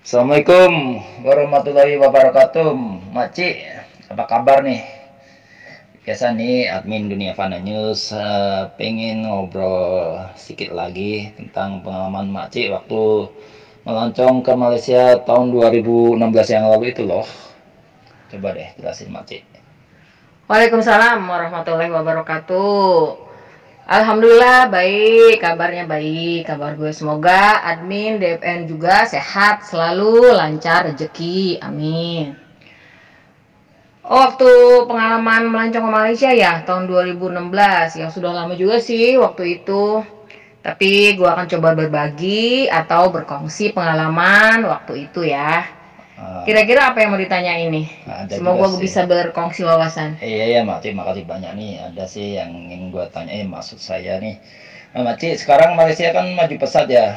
Assalamualaikum warahmatullahi wabarakatuh. Makcik, apa kabar nih? Biasa nih admin Dunia Fana News pengen ngobrol sedikit lagi tentang pengalaman makcik waktu melancong ke Malaysia tahun 2016 yang lalu itu loh. Coba deh jelasin makcik. Waalaikumsalam warahmatullahi wabarakatuh. Alhamdulillah baik, kabarnya baik, kabar gue semoga admin DFN juga sehat selalu, lancar rezeki, amin. Waktu pengalaman melancong ke Malaysia ya tahun 2016, yang sudah lama juga sih waktu itu. Tapi gue akan coba berbagi atau berkongsi pengalaman waktu itu ya. Kira-kira apa yang mau ditanya ini? Ada juga Semoga gue sih. bisa berkongsi wawasan. Iya ya makcik, makasih banyak nih. Ada sih yang ingin gua tanyain maksud saya nih. Makcik, sekarang Malaysia kan maju pesat ya.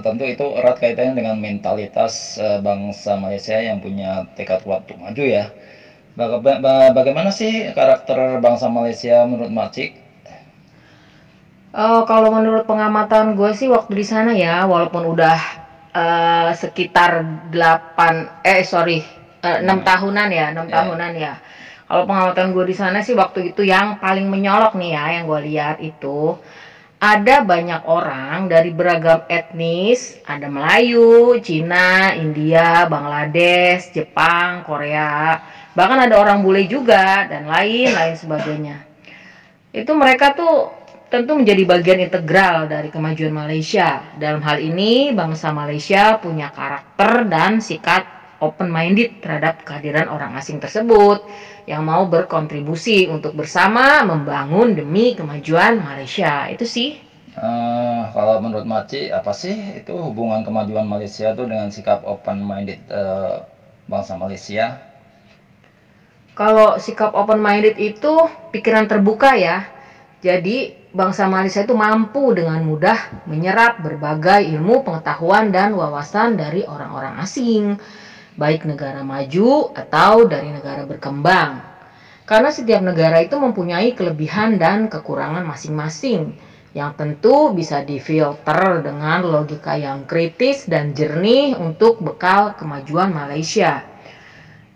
Tentu itu erat kaitannya dengan mentalitas bangsa Malaysia yang punya tekad kuat untuk maju ya. Bagaimana sih karakter bangsa Malaysia menurut makcik? Kalau menurut pengamatan gue sih waktu di sana ya, walaupun udah sekitar 6 Hmm, tahunan ya, 6 ya. tahunan ya. Kalau pengamatan gue di sana sih waktu itu yang paling menyolok nih ya, yang gue lihat itu ada banyak orang dari beragam etnis, ada Melayu, Cina, India, Bangladesh, Jepang, Korea, bahkan ada orang bule juga dan lain-lain sebagainya. Itu mereka tuh tentu menjadi bagian integral dari kemajuan Malaysia. Dalam hal ini, bangsa Malaysia punya karakter dan sikap open-minded terhadap kehadiran orang asing tersebut yang mau berkontribusi untuk bersama membangun demi kemajuan Malaysia. Itu sih. Kalau menurut makcik apa sih itu hubungan kemajuan Malaysia tuh dengan sikap open minded bangsa Malaysia? Kalau sikap open-minded itu pikiran terbuka ya. Jadi bangsa Malaysia itu mampu dengan mudah menyerap berbagai ilmu, pengetahuan, dan wawasan dari orang-orang asing, baik negara maju atau dari negara berkembang. Karena setiap negara itu mempunyai kelebihan dan kekurangan masing-masing, yang tentu bisa difilter dengan logika yang kritis dan jernih untuk bekal kemajuan Malaysia.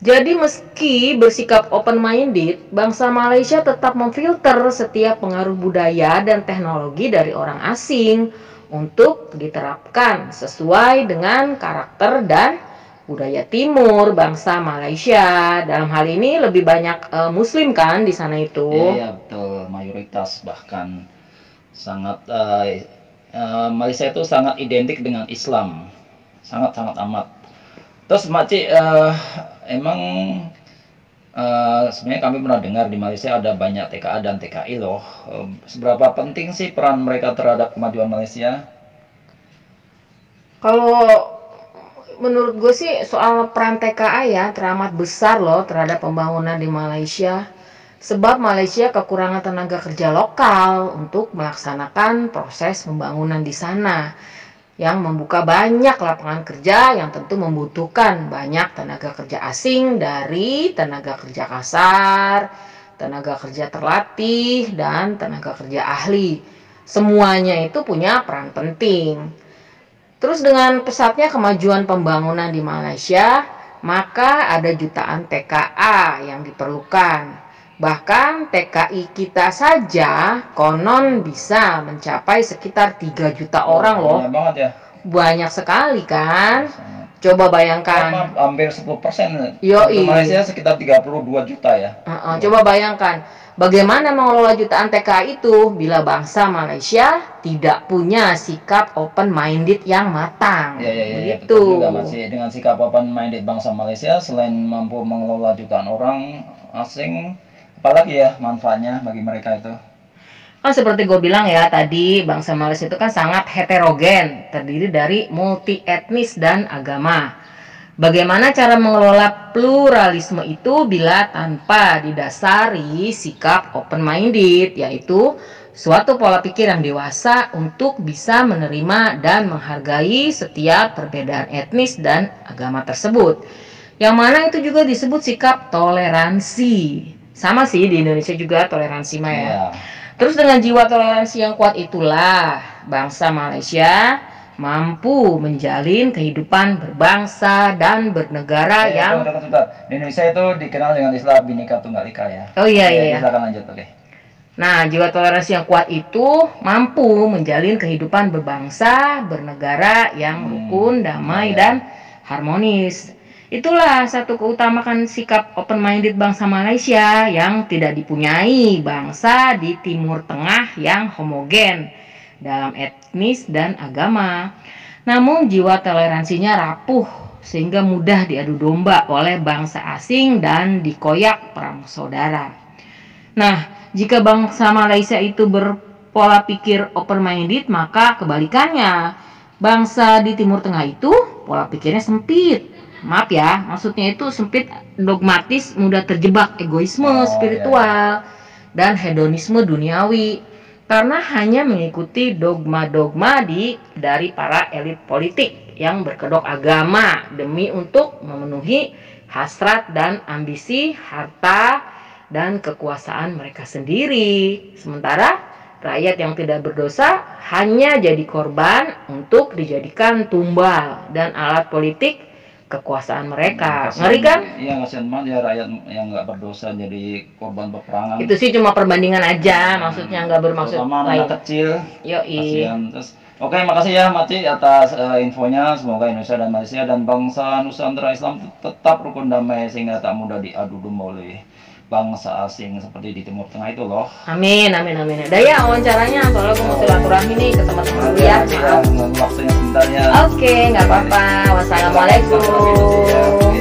Jadi meski bersikap open-minded, bangsa Malaysia tetap memfilter setiap pengaruh budaya dan teknologi dari orang asing untuk diterapkan sesuai dengan karakter dan budaya timur bangsa Malaysia. Dalam hal ini lebih banyak muslim kan di sana Iya, itu. ya, betul, mayoritas bahkan sangat Malaysia itu sangat identik dengan Islam, sangat-sangat amat. Terus makcik emang sebenarnya kami pernah dengar di Malaysia ada banyak TKA dan TKI loh. Seberapa penting sih peran mereka terhadap kemajuan Malaysia? Kalau menurut gue sih soal peran TKA ya teramat besar loh terhadap pembangunan di Malaysia. Sebab Malaysia kekurangan tenaga kerja lokal untuk melaksanakan proses pembangunan di sana yang membuka banyak lapangan kerja yang tentu membutuhkan banyak tenaga kerja asing dari tenaga kerja kasar, tenaga kerja terlatih, dan tenaga kerja ahli. Semuanya itu punya peran penting. Terus dengan pesatnya kemajuan pembangunan di Malaysia, maka ada jutaan TKA yang diperlukan. Bahkan TKI kita saja konon bisa mencapai sekitar 3 juta Oh, orang loh. banyak banget ya. Banyak sekali kan? Sangat. Coba Sama bayangkan. hampir 10%. Untuk Yoi. Malaysia sekitar 32 juta ya. Coba bayangkan bagaimana mengelola jutaan TKI itu bila bangsa Malaysia tidak punya sikap open minded yang matang. Ya, ya, ya, ya, betul juga Begitu. masih dengan sikap open minded bangsa Malaysia selain mampu mengelola jutaan orang asing, apalagi ya manfaatnya bagi mereka itu. Kan seperti gue bilang ya tadi, bangsa Malaysia itu kan sangat heterogen, terdiri dari multi etnis dan agama. Bagaimana cara mengelola pluralisme itu bila tanpa didasari sikap open-minded, yaitu suatu pola pikir yang dewasa untuk bisa menerima dan menghargai setiap perbedaan etnis dan agama tersebut. Yang mana itu juga disebut sikap toleransi. Sama sih di Indonesia juga toleransi mah ya. Iya. Terus dengan jiwa toleransi yang kuat itulah bangsa Malaysia mampu menjalin kehidupan berbangsa dan bernegara yang Di Indonesia itu dikenal dengan istilah Bhinneka Tunggal Ika ya. Oh iya iya. Silakan lanjut, oke. Nah, jiwa toleransi yang kuat itu mampu menjalin kehidupan berbangsa, bernegara yang rukun, damai, dan harmonis. Itulah satu keutamaan sikap open-minded bangsa Malaysia yang tidak dipunyai bangsa di Timur Tengah yang homogen dalam etnis dan agama. Namun jiwa toleransinya rapuh sehingga mudah diadu domba oleh bangsa asing dan dikoyak perang saudara. Nah, jika bangsa Malaysia itu berpola pikir open-minded, maka kebalikannya. Bangsa di Timur Tengah itu pola pikirnya sempit. Maaf ya, maksudnya itu sempit, dogmatis, mudah terjebak egoisme spiritual dan hedonisme duniawi. Karena hanya mengikuti dogma-dogma dari para elit politik yang berkedok agama demi untuk memenuhi hasrat dan ambisi harta dan kekuasaan mereka sendiri. Sementara rakyat yang tidak berdosa hanya jadi korban untuk dijadikan tumbal dan alat politik kekuasaan mereka. Ngeri kan? Iya, kasihan banget ya rakyat yang nggak berdosa jadi korban peperangan. Itu sih cuma perbandingan aja, maksudnya nggak bermaksud terutama lain. anak kecil. Yoi. Kasihan. Terus, oke, makasih ya Maci atas infonya. Semoga Indonesia dan Malaysia dan bangsa Nusantara Islam tetap rukun damai sehingga tak mudah diadu domba oleh bangsa asing seperti di Timur Tengah itu loh. Amin, amin, amin. Udah ya wawancaranya, soalnya aku mau silaturahmi nih ke teman-teman dulu ya. Waktunya sebentar ya. Oke, nggak apa-apa. Wassalamualaikum.